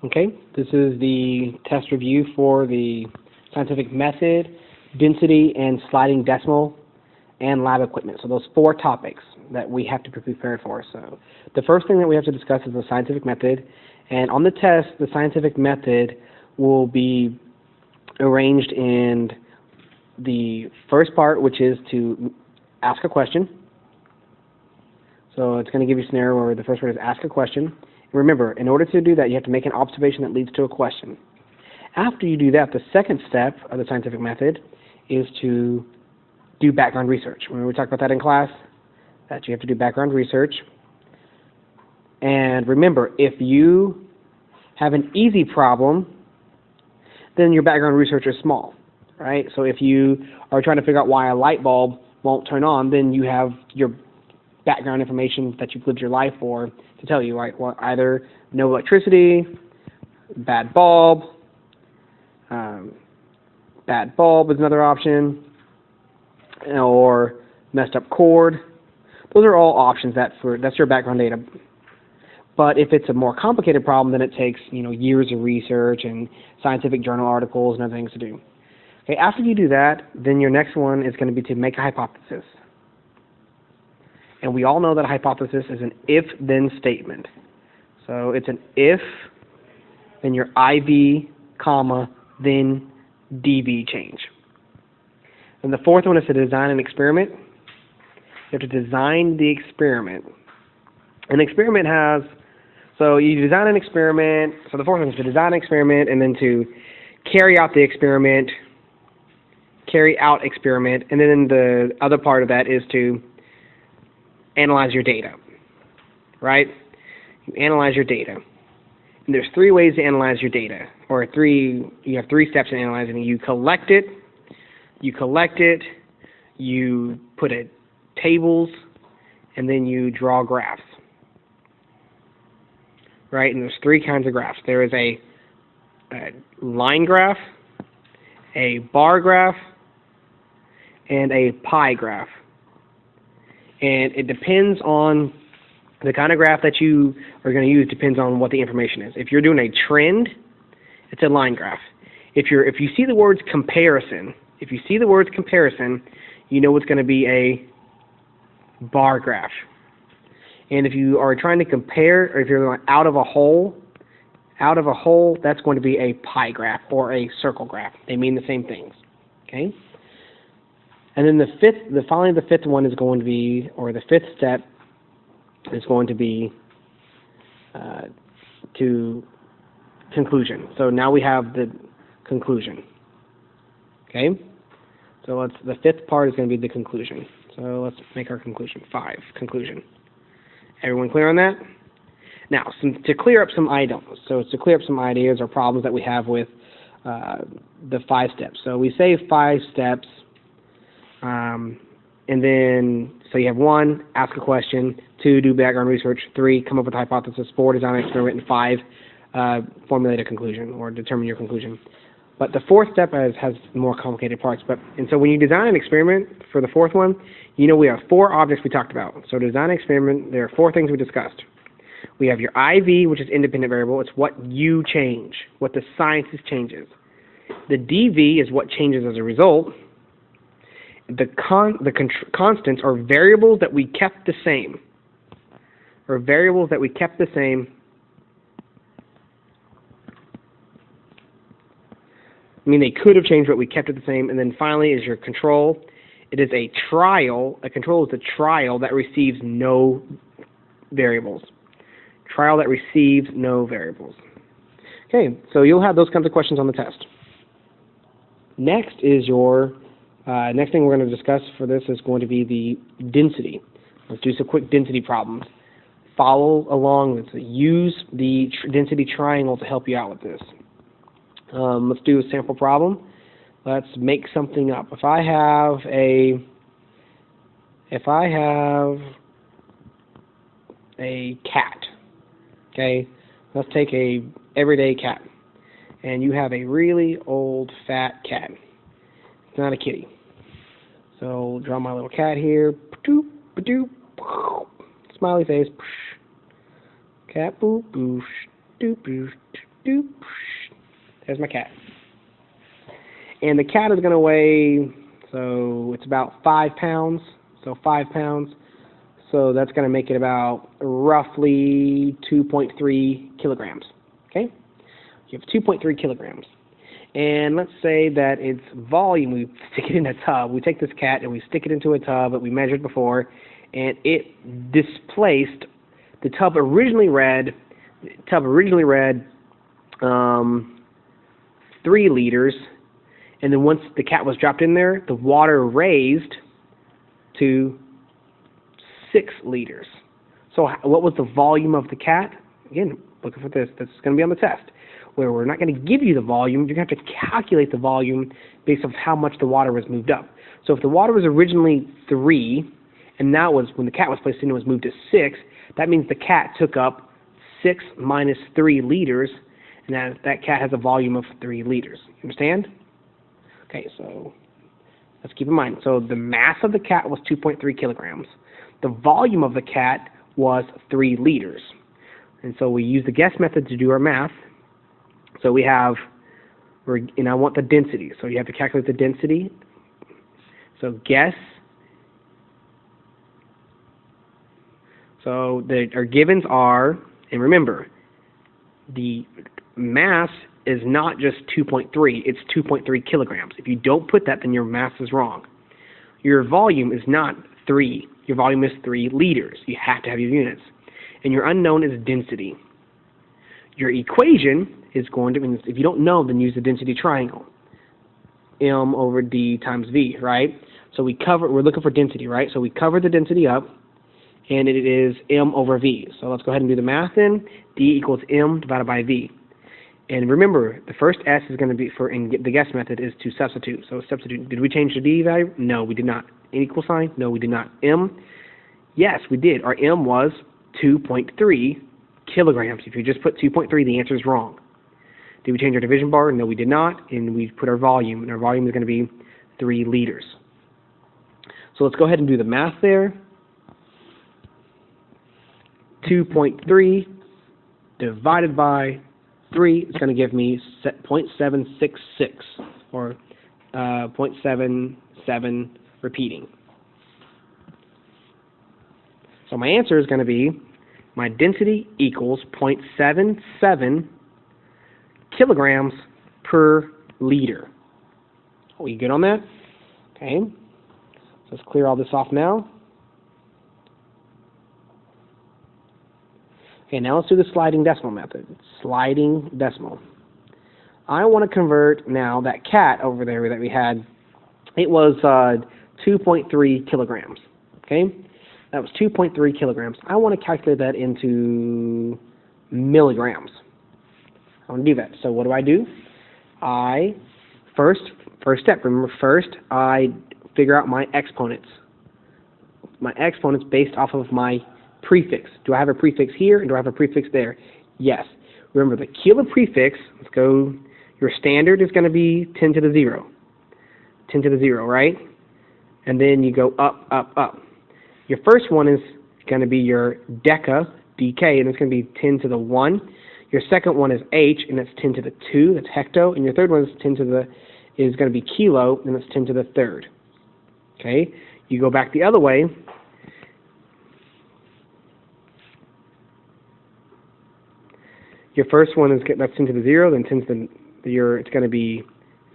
Okay, this is the test review for the scientific method, density, and sliding decimal, and lab equipment. So those 4 topics that we have to be prepared for. So the first thing that we have to discuss is the scientific method. And on the test, the scientific method will be arranged in the first part, which is to ask a question. So it's going to give you a scenario where the first word is ask a question. Remember, in order to do that, you have to make an observation that leads to a question. After you do that, the second step of the scientific method is to do background research. Remember we talked about that in class, that you have to do background research. And remember, if you have an easy problem, then your background research is small, right? So if you are trying to figure out why a light bulb won't turn on, then you have your background information that you've lived your life for to tell you, right? Well, either no electricity, bad bulb is another option, or messed up cord. Those are all options that's your background data. But if it's a more complicated problem, then it takes years of research and scientific journal articles and other things to do. Okay, after you do that, then your next one is going to be to make a hypothesis. And we all know that a hypothesis is an if-then statement. So it's an if, then your IV, comma, then DV change. And the fourth one is to design an experiment. You have to design the experiment. An experiment has, so you design an experiment, so the fourth one is to design an experiment and then to carry out experiment, and then the other part of that is to analyze your data, right? You analyze your data. And there's 3 ways to analyze your data, or you have 3 steps in analyzing it. You collect it, you put it tables, and then you draw graphs, right? And there's 3 kinds of graphs. There is a line graph, a bar graph, and a pie graph. And it depends on the kind of graph that you are going to use, depends on what the information is. If you're doing a trend, it's a line graph. If you see the words comparison, you know it's going to be a bar graph. And if you are trying to compare, or if you're going out of a hole, that's going to be a pie graph or a circle graph. They mean the same things. Okay? And then the fifth one is going to be, or the 5th step is going to be to conclusion. So now we have the conclusion. Okay? So the 5th part is going to be the conclusion. So let's make our conclusion 5, conclusion. Everyone clear on that? Now, to clear up some items, so it's to clear up some ideas or problems that we have with the 5 steps. So we say 5 steps, and then, so you have 1, ask a question, 2, do background research, 3, come up with a hypothesis, 4, design an experiment, and 5, formulate a conclusion or determine your conclusion. But the 4th step has more complicated parts. And so when you design an experiment for the 4th one, we have 4 objects we talked about. So to design an experiment, there are 4 things we discussed. We have your IV, which is independent variable. It's what you change, what the scientist changes. The DV is what changes as a result. The constants are variables that we kept the same. I mean, they could have changed, but we kept it the same. And then finally is your control. It is a trial. A control is a trial that receives no variables. Okay, so you'll have those kinds of questions on the test. Next is next thing we're going to discuss for this is going to be the density. Let's do some quick density problems. Follow along. Use the density triangle to help you out with this. Let's do a sample problem. Let's make something up. If I have a cat, okay, let's take a everyday cat, and you have a really old fat cat. It's not a kitty. So draw my little cat here. Smiley face. Cat boo boo. Doop. There's my cat. And the cat is going to weigh, so it's about 5 pounds. So 5 pounds. So that's going to make it about roughly 2.3 kilograms. Okay? You have 2.3 kilograms. And let's say that its volume, we stick it in a tub. We take this cat and we stick it into a tub that we measured before, and it displaced, the tub originally read 3 liters, and then once the cat was dropped in there, the water raised to 6 liters. So what was the volume of the cat? Again, looking for this. This is going to be on the test, where we're not going to give you the volume. You're going to have to calculate the volume based on how much the water was moved up. So if the water was originally 3, and now when the cat was placed in, it was moved to 6, that means the cat took up 6 minus 3 liters, and that cat has a volume of 3 liters. You understand? Okay, so let's keep in mind. So the mass of the cat was 2.3 kilograms. The volume of the cat was 3 liters. And so we use the guess method to do our math. So we have, and I want the density. So you have to calculate the density. So guess. So our givens are, and remember, the mass is not just 2.3, it's 2.3 kilograms. If you don't put that, then your mass is wrong. Your volume is not 3. Your volume is 3 liters. You have to have your units. And your unknown is density. Your equation is going to, if you don't know, then use the density triangle. M over D times V, right? So we're looking for density, right? So we cover the density up, and it is M over V. So let's go ahead and do the math then. D equals M divided by V. And remember, the first S is going to be in the guess method is to substitute. So substitute. Did we change the D value? No, we did not. An equal sign? No, we did not. M? Yes, we did. Our M was 2.3 kilograms. If you just put 2.3, the answer is wrong. Did we change our division bar? No, we did not. And we put our volume, and our volume is going to be 3 liters. So let's go ahead and do the math there. 2.3 divided by 3 is going to give me 0.766, or 0.77 repeating. So my answer is going to be, my density equals 0.77 kilograms per liter. Are you good on that? Okay. So let's clear all this off now. Okay, now let's do the sliding decimal method. Sliding decimal. I want to convert now that cat over there that we had. It was 2.3 kilograms. Okay, that was 2.3 kilograms. I want to calculate that into milligrams. I want to do that. So what do? First step. Remember, first I figure out my exponents. My exponents based off of my prefix. Do I have a prefix here and do I have a prefix there? Yes. Remember the kilo prefix, let's go, your standard is going to be 10 to the 0. 10 to the 0, right? And then you go up, up, up. Your first one is going to be your deca, dk, and it's going to be 10 to the 1. Your second one is h, and that's 10 to the 2, that's hecto. And your third one is going to be kilo, and that's 10 to the 3rd. Okay? You go back the other way. Your first one is that's 10 to the 0, then 10 to it's going to be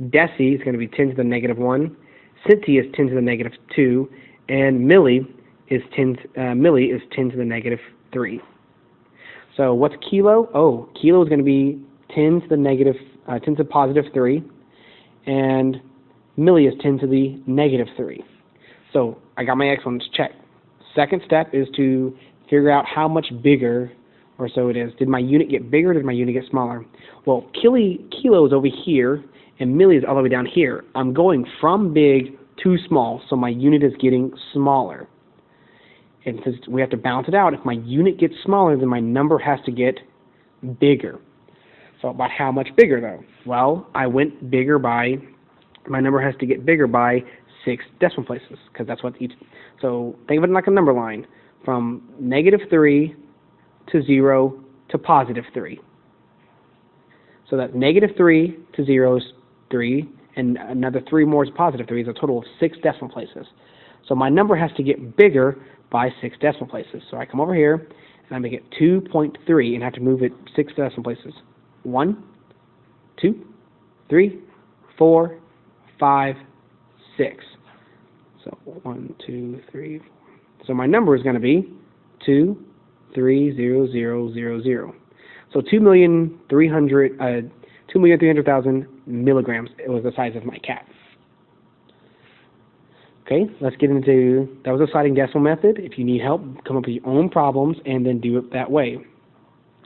deci, it's going to be 10 to the negative 1. Centi is 10 to the negative 2, and milli is 10 to the negative 3. So what's kilo? Oh, kilo is going to be 10 to the positive 3, and milli is 10 to the negative 3. So I got my exponents checked. Second step is to figure out how much bigger or so it is. Did my unit get bigger or did my unit get smaller? Well, kilo is over here, and milli is all the way down here. I'm going from big to small, so my unit is getting smaller. And since we have to balance it out, if my unit gets smaller, then my number has to get bigger. So about how much bigger, though? Well, I went bigger by, my number has to get bigger by 6 decimal places, because that's what each, so think of it like a number line, from negative 3 to 0 to positive 3. So that's -3 to 0 is 3, and another 3 more is +3 is a total of 6 decimal places. So my number has to get bigger by 6 decimal places. So I come over here, and I make it 2.3, and have to move it 6 decimal places. 1, 2, 3, 4, 5, 6. So 1, 2, 3, 4. So my number is going to be 2,300,000. So 2,300,000 milligrams. It was the size of my cat. Okay, let's get into, that was a sliding decimal method. If you need help, come up with your own problems and then do it that way.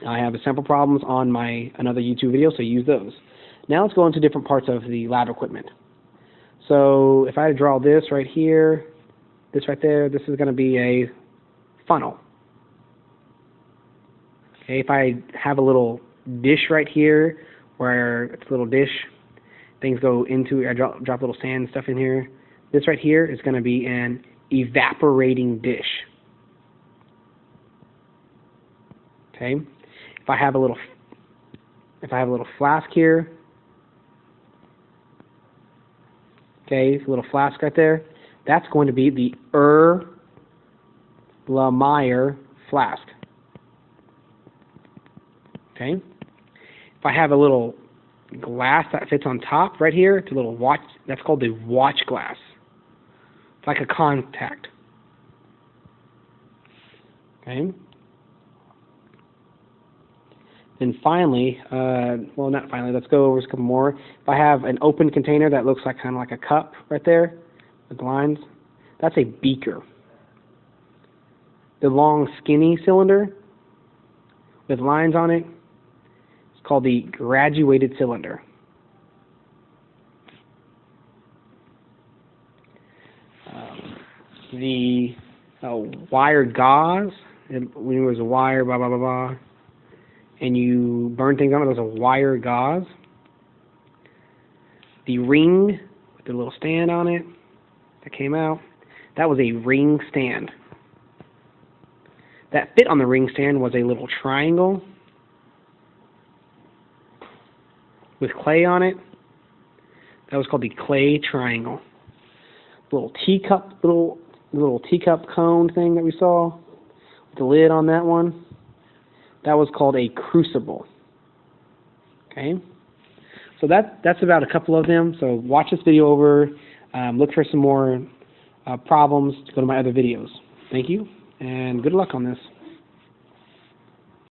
I have sample problems on another YouTube video, so use those. Now let's go into different parts of the lab equipment. So if I had to draw this right here, this right there, this is going to be a funnel. Okay, if I have a little dish right here, where it's a little dish, things go into, I drop little sand stuff in here. This right here is going to be an evaporating dish. Okay, if I have a little flask here, okay, a little flask right there, that's going to be the Erlenmeyer flask. Okay, if I have a little glass that fits on top right here, it's a little watch, that's called the watch glass. It's like a contact. Okay. Then finally, well, not finally, let's go over a couple more. If I have an open container that looks like kind of like a cup right there with lines, that's a beaker. The long skinny cylinder with lines on it, it's called the graduated cylinder. The wired gauze, when it was a wire, blah, blah, blah, blah, and you burn things on it, there's a wire gauze. The ring with the little stand on it that came out, that was a ring stand. That fit on the ring stand was a little triangle with clay on it. That was called the clay triangle. Little teacup cone thing that we saw with the lid on that one, that was called a crucible. Okay, so that's about a couple of them. So watch this video over, look for some more problems to go to my other videos. Thank you, and good luck on this.